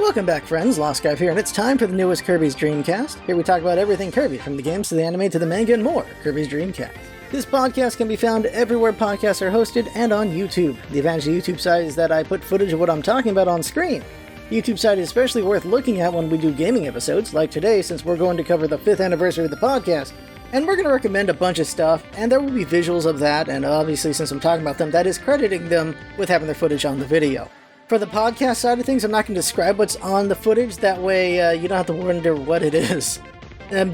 Welcome back, friends. Lost Guy here, and it's time for the newest Kirby's Dreamcast. Here we talk about everything Kirby, from the games to the anime to the manga and more. Kirby's Dreamcast. This podcast can be found everywhere podcasts are hosted and on YouTube. The advantage of the YouTube side is that I put footage of what I'm talking about on screen. The YouTube side is especially worth looking at when we do gaming episodes, like today, since we're going to cover the 5th anniversary of the podcast. And we're going to recommend a bunch of stuff, and there will be visuals of that, and obviously since I'm talking about them, that is crediting them with having their footage on the video. For the podcast side of things, I'm not going to describe what's on the footage, that way you don't have to wonder what it is.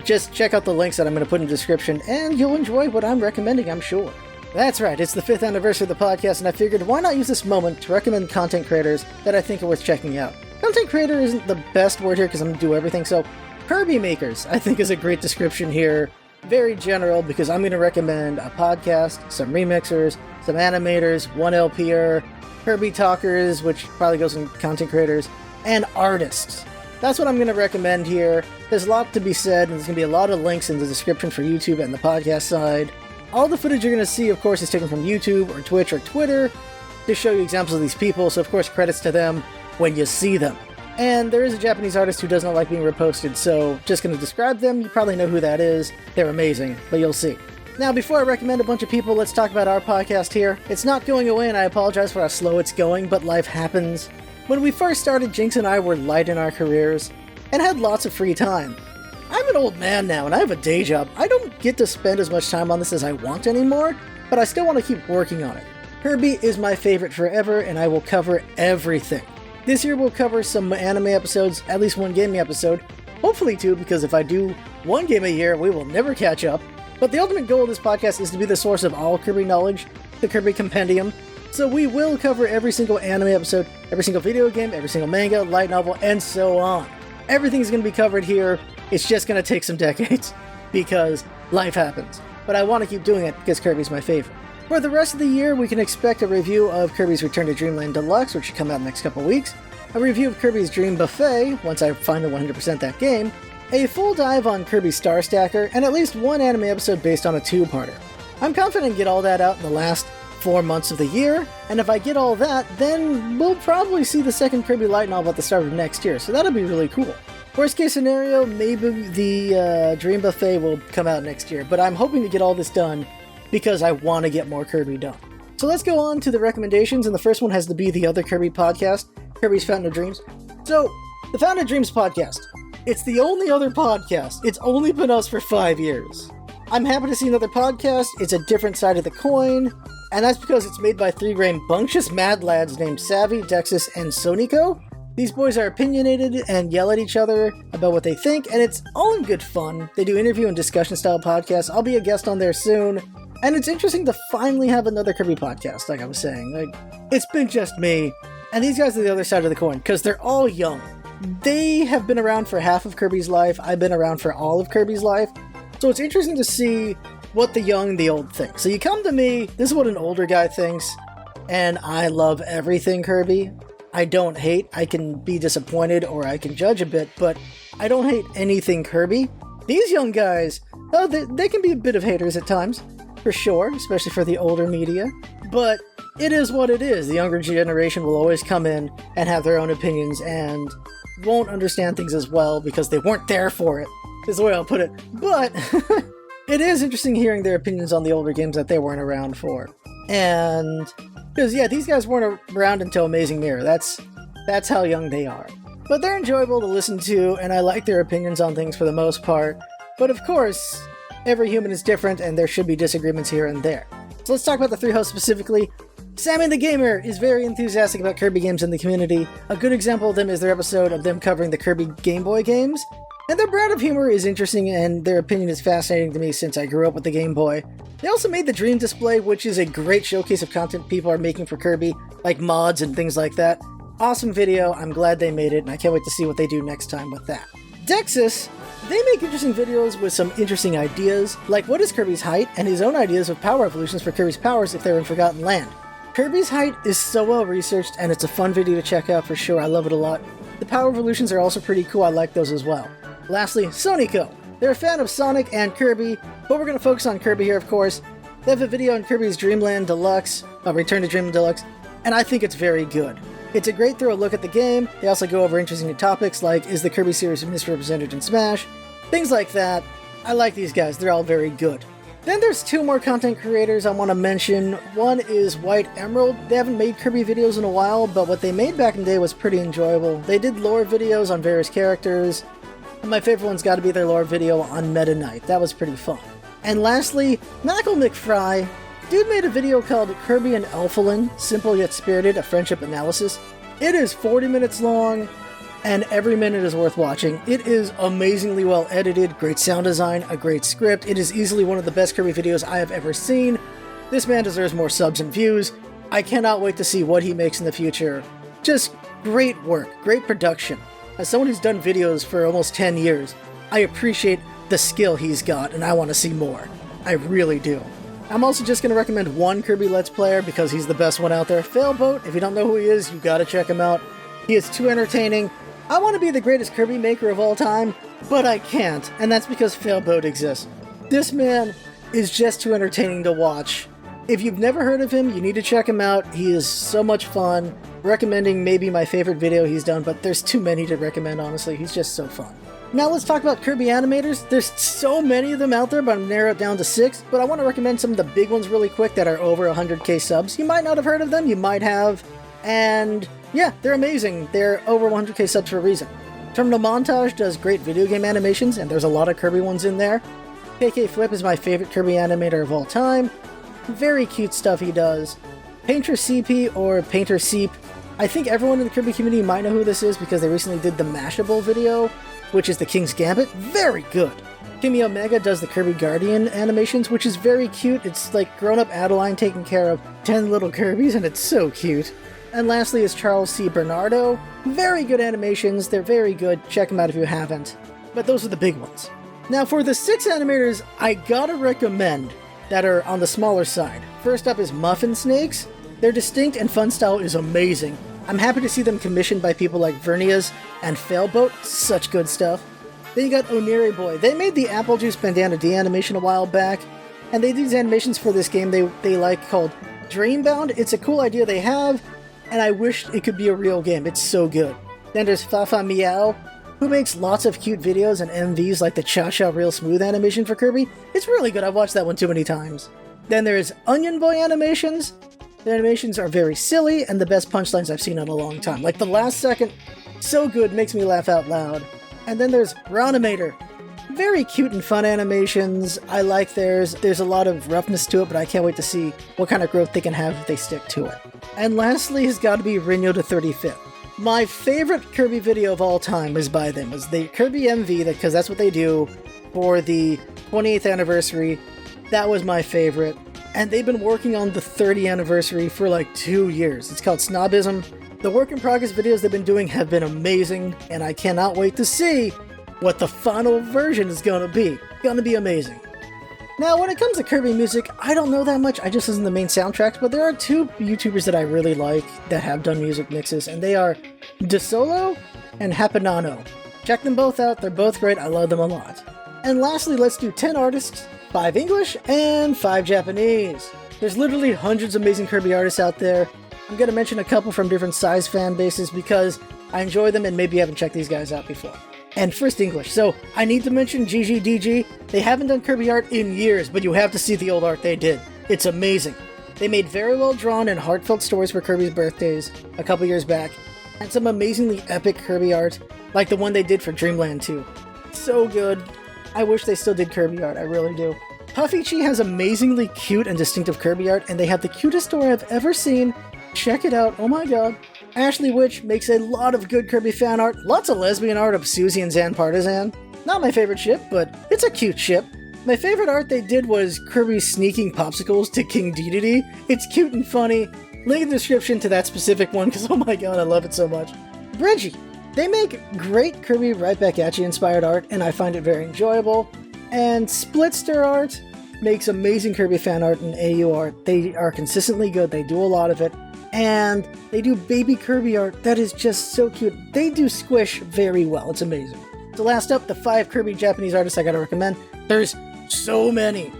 Just check out the links that I'm going to put in the description, and you'll enjoy what I'm recommending, I'm sure. That's right, it's the 5th anniversary of the podcast, and I figured why not use this moment to recommend content creators that I think are worth checking out. Content creator isn't the best word here because I'm going to do everything, so Kirby makers, I think, is a great description here. Very general, because I'm going to recommend a podcast, some remixers, some animators, one LPer, Kirby talkers, which probably goes in content creators, and artists. That's what I'm going to recommend here. There's a lot to be said, and there's going to be a lot of links in the description for YouTube and the podcast side. All the footage you're going to see, of course, is taken from YouTube or Twitch or Twitter to show you examples of these people, so of course credits to them when you see them. And there is a Japanese artist who does not like being reposted, so just going to describe them. You probably know who that is. They're amazing, but you'll see. Now, before I recommend a bunch of people, let's talk about our podcast here. It's not going away, and I apologize for how slow it's going, but life happens. When we first started, Jinx and I were light in our careers and had lots of free time. I'm an old man now, and I have a day job. I don't get to spend as much time on this as I want anymore, but I still want to keep working on it. Kirby is my favorite forever, and I will cover everything. This year we'll cover some anime episodes, at least one gaming episode, hopefully two, because if I do one game a year, we will never catch up. But the ultimate goal of this podcast is to be the source of all Kirby knowledge, the Kirby Compendium. So we will cover every single anime episode, every single video game, every single manga, light novel, and so on. Everything's going to be covered here. It's just going to take some decades, because life happens. But I want to keep doing it because Kirby's my favorite. For the rest of the year, we can expect a review of Kirby's Return to Dreamland Deluxe, which should come out in the next couple weeks, a review of Kirby's Dream Buffet, once I finally 100% that game, a full dive on Kirby Star Stacker, and at least one anime episode based on a two-parter. I'm confident to get all that out in the last 4 months of the year, and if I get all that, then we'll probably see the second Kirby light novel at the start of next year, so that'll be really cool. Worst case scenario, maybe the Dream Buffet will come out next year, but I'm hoping to get all this done because I want to get more Kirby done. So let's go on to the recommendations, and the first one has to be the other Kirby podcast, Kirby's Fountain of Dreams. So, the Fountain of Dreams podcast. It's the only other podcast. It's only been us for 5 years. I'm happy to see another podcast. It's a different side of the coin, and that's because it's made by 3 rambunctious mad lads named Savi, DExus, and Sonico. These boys are opinionated and yell at each other about what they think, and it's all in good fun. They do interview and discussion style podcasts. I'll be a guest on there soon. And it's interesting to finally have another Kirby podcast, like I was saying. It's been just me, and these guys are the other side of the coin, because they're all young. They have been around for half of Kirby's life, I've been around for all of Kirby's life, so it's interesting to see what the young and the old think. So you come to me, this is what an older guy thinks, and I love everything Kirby. I don't hate, I can be disappointed or I can judge a bit, but I don't hate anything Kirby. These young guys, oh, they can be a bit of haters at times, for sure, especially for the older media, but it is what it is. The younger generation will always come in and have their own opinions and won't understand things as well because they weren't there for it, is the way I'll put it. But it is interesting hearing their opinions on the older games that they weren't around for. And, because yeah, these guys weren't around until Amazing Mirror. That's how young they are. But they're enjoyable to listen to, and I like their opinions on things for the most part. But of course, every human is different, and there should be disagreements here and there. So let's talk about the 3 hosts specifically. Savi the Gamer is very enthusiastic about Kirby games in the community. A good example of them is their episode of them covering the Kirby Game Boy games. And their brand of humor is interesting, and their opinion is fascinating to me since I grew up with the Game Boy. They also made the Dream Display, which is a great showcase of content people are making for Kirby, like mods and things like that. Awesome video, I'm glad they made it, and I can't wait to see what they do next time with that. DExus, they make interesting videos with some interesting ideas, like what is Kirby's height, and his own ideas of power evolutions for Kirby's powers if they're in Forgotten Land. Kirby's height is so well researched, and it's a fun video to check out for sure, I love it a lot. The power evolutions are also pretty cool, I like those as well. Lastly, Sonico. They're a fan of Sonic and Kirby, but we're going to focus on Kirby here, of course. They have a video on Kirby's Dreamland Deluxe, Return to Dreamland Deluxe, and I think it's very good. It's a great thorough look at the game. They also go over interesting topics like, is the Kirby series misrepresented in Smash? Things like that. I like these guys, they're all very good. Then there's two more content creators I want to mention. One is White Emerald. They haven't made Kirby videos in a while, but what they made back in the day was pretty enjoyable. They did lore videos on various characters, and my favorite one's got to be their lore video on Meta Knight. That was pretty fun. And lastly, Makel McFry. Dude made a video called Kirby and Elfilin, Simple Yet Spirited, a Friendship Analysis. It is 40 minutes long, and every minute is worth watching. It is amazingly well edited, great sound design, a great script. It is easily one of the best Kirby videos I have ever seen. This man deserves more subs and views. I cannot wait to see what he makes in the future. Just great work, great production. As someone who's done videos for almost 10 years, I appreciate the skill he's got, and I want to see more. I really do. I'm also just going to recommend one Kirby Let's Player because he's the best one out there. Failboat, if you don't know who he is, you gotta check him out. He is too entertaining. I want to be the greatest Kirby maker of all time, but I can't, and that's because Failboat exists. This man is just too entertaining to watch. If you've never heard of him, you need to check him out. He is so much fun. Recommending maybe my favorite video he's done, but there's too many to recommend, honestly. He's just so fun. Now let's talk about Kirby Animators. There's so many of them out there, but I'm narrowed it down to 6. But I want to recommend some of the big ones really quick that are over 100k subs. You might not have heard of them, you might have. And yeah, they're amazing. They're over 100k subs for a reason. Terminal Montage does great video game animations, and there's a lot of Kirby ones in there. Kekeflipnote is my favorite Kirby animator of all time. Very cute stuff he does. Paintra Sea Pea or Paintra Sea Pea. I think everyone in the Kirby community might know who this is because they recently did the Mashable video, which is the King's Gambit. Very good. Kimi Omega does the Kirby Guardian animations, which is very cute. It's like grown-up Adeline taking care of 10 little Kirbys, and it's so cute. And lastly is C Bernardo. Very good animations. They're very good. Check them out if you haven't. But those are the big ones. Now for the 6 animators I gotta recommend that are on the smaller side. First up is Muffin Snakes. Their distinct and fun style is amazing. I'm happy to see them commissioned by people like Vernias and Failboat. Such good stuff. Then you got Oniri Boy. They made the Apple Juice Bandana D animation a while back, and they do these animations for this game they like called Dreambound. It's a cool idea they have, and I wish it could be a real game. It's so good. Then there's FafaMeow, who makes lots of cute videos and MVs like the Cha Cha Real Smooth animation for Kirby. It's really good. I've watched that one too many times. Then there's OnionBoy Animations. The animations are very silly and the best punchlines I've seen in a long time. Like the last second, so good, makes me laugh out loud. And then there's Ronimator. Very cute and fun animations. I like theirs. There's a lot of roughness to it, but I can't wait to see what kind of growth they can have if they stick to it. And lastly has got to be Rinyo to 35th. My favorite Kirby video of all time is by them. It's the Kirby MV, because that's what they do for the 28th anniversary. That was my favorite. And they've been working on the 30th anniversary for like 2 years. It's called Snobism. The work in progress videos they've been doing have been amazing, and I cannot wait to see what the final version is going to be. It's going to be amazing. Now, when it comes to Kirby music, I don't know that much. I just listen to the main soundtracks, but there are 2 YouTubers that I really like that have done music mixes, and they are Desolo and Hapinano. Check them both out. They're both great. I love them a lot. And lastly, let's do 10 artists, 5 English, and 5 Japanese. There's literally hundreds of amazing Kirby artists out there. I'm going to mention a couple from different size fan bases because I enjoy them and maybe you haven't checked these guys out before. And first English. So I need to mention GGDG. They haven't done Kirby art in years, but you have to see the old art they did. It's amazing. They made very well drawn and heartfelt stories for Kirby's birthdays a couple years back, and some amazingly epic Kirby art, like the one they did for Dreamland 2. So good. I wish they still did Kirby art, I really do. PuffyChi has amazingly cute and distinctive Kirby art, and they have the cutest story I've ever seen. Check it out, oh my god. Ashlxy Wxtch makes a lot of good Kirby fan art, lots of lesbian art of Susie and Zan Partisan. Not my favorite ship, but it's a cute ship. My favorite art they did was Kirby sneaking popsicles to King Dedede. It's cute and funny. Link in the description to that specific one, because oh my god, I love it so much. Bridgey. They make great Kirby Right Back at You inspired art, and I find it very enjoyable. And SplitsterArt makes amazing Kirby fan art and AU art. They are consistently good, they do a lot of it. And they do baby Kirby art that is just so cute. They do squish very well, it's amazing. So last up, the 5 Kirby Japanese artists I gotta recommend. There's so many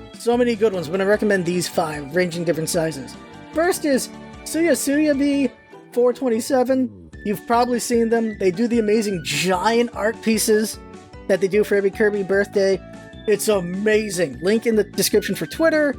good ones. I'm gonna recommend these 5, ranging different sizes. First is Suya B 427. You've probably seen them. They do the amazing giant art pieces that they do for every Kirby birthday. It's amazing. Link in the description for Twitter.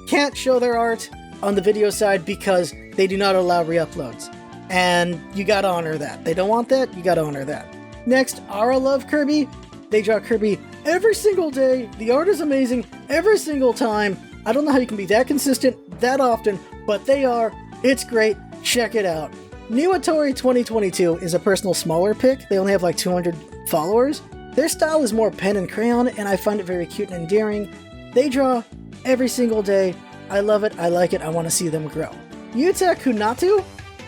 Can't show their art on the video side because they do not allow re-uploads. And you gotta honor that. They don't want that, you gotta honor that. Next, Ara Love Kirby. They draw Kirby every single day. The art is amazing every single time. I don't know how you can be that consistent that often, but they are. It's great. Check it out. Niwatori 2022 is a personal smaller pick. They only have like 200 followers. Their style is more pen and crayon, and I find it very cute and endearing. They draw every single day. I love it. I like it. I want to see them grow. Yutakunatu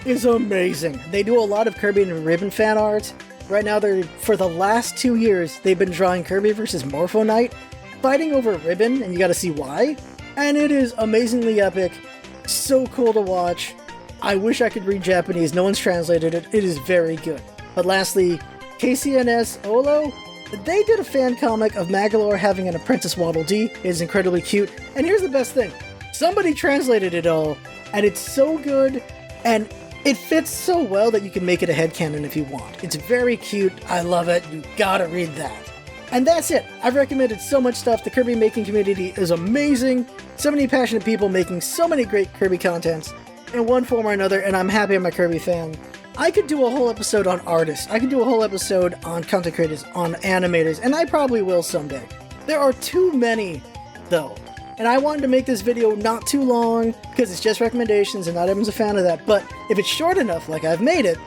is amazing. They do a lot of Kirby and Ribbon fan art. Right now, for the last 2 years, they've been drawing Kirby vs. Morpho Knight, fighting over Ribbon, and you gotta see why. And it is amazingly epic. So cool to watch. I wish I could read Japanese. No one's translated it. It is very good. But lastly, KCNS Olo. They did a fan comic of Magolor having an apprentice Waddle Dee. It is incredibly cute. And here's the best thing. Somebody translated it all, and it's so good, and it fits so well that you can make it a headcanon if you want. It's very cute. I love it. You gotta read that. And that's it. I've recommended so much stuff. The Kirby making community is amazing. So many passionate people making so many great Kirby contents in one form or another, and I'm happy I'm a Kirby fan. I could do a whole episode on artists. I could do a whole episode on content creators, on animators, and I probably will someday. There are too many, though. And I wanted to make this video not too long, because it's just recommendations and not everyone's a fan of that, but if it's short enough, like I've made it,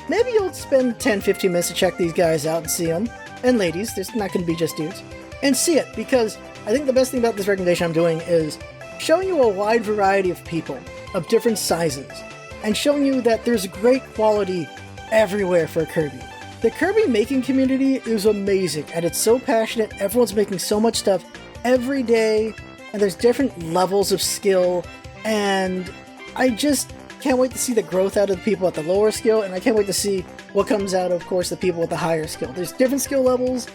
maybe you'll spend 10-15 minutes to check these guys out and see them. And ladies, there's not going to be just dudes. And see it, because I think the best thing about this recommendation I'm doing is showing you a wide variety of people, of different sizes, and showing you that there's great quality everywhere for Kirby. The Kirby making community is amazing, and it's so passionate. Everyone's making so much stuff every day, and there's different levels of skill, and I just can't wait to see the growth out of the people at the lower skill, and I can't wait to see what comes out of course, the people with the higher skill. There's different skill levels,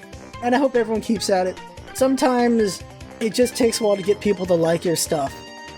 and I hope everyone keeps at it. Sometimes it just takes a while to get people to like your stuff,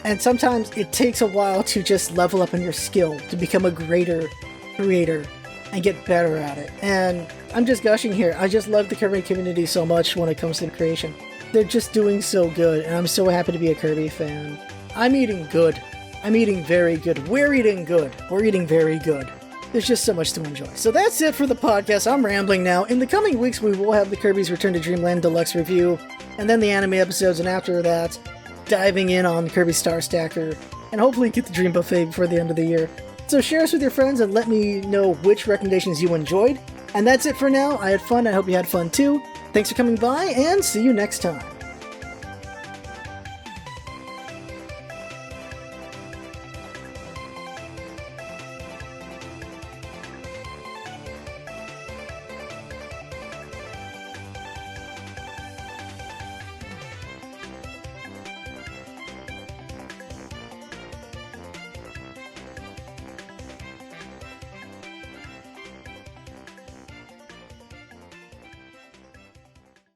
and sometimes it takes a while to just level up in your skill, to become a greater creator, and get better at it. And I'm just gushing here. I just love the Kirby community so much when it comes to creation. They're just doing so good, and I'm so happy to be a Kirby fan. I'm eating good. I'm eating very good. We're eating good. We're eating very good. There's just so much to enjoy. So that's it for the podcast. I'm rambling now. In the coming weeks, we will have the Kirby's Return to Dreamland Deluxe review, and then the anime episodes, and after that, diving in on Kirby Star Stacker, and hopefully get the Dream Buffet before the end of the year. So share us with your friends and let me know which recommendations you enjoyed. And that's it for now. I had fun. I hope you had fun too. Thanks for coming by, and see you next time.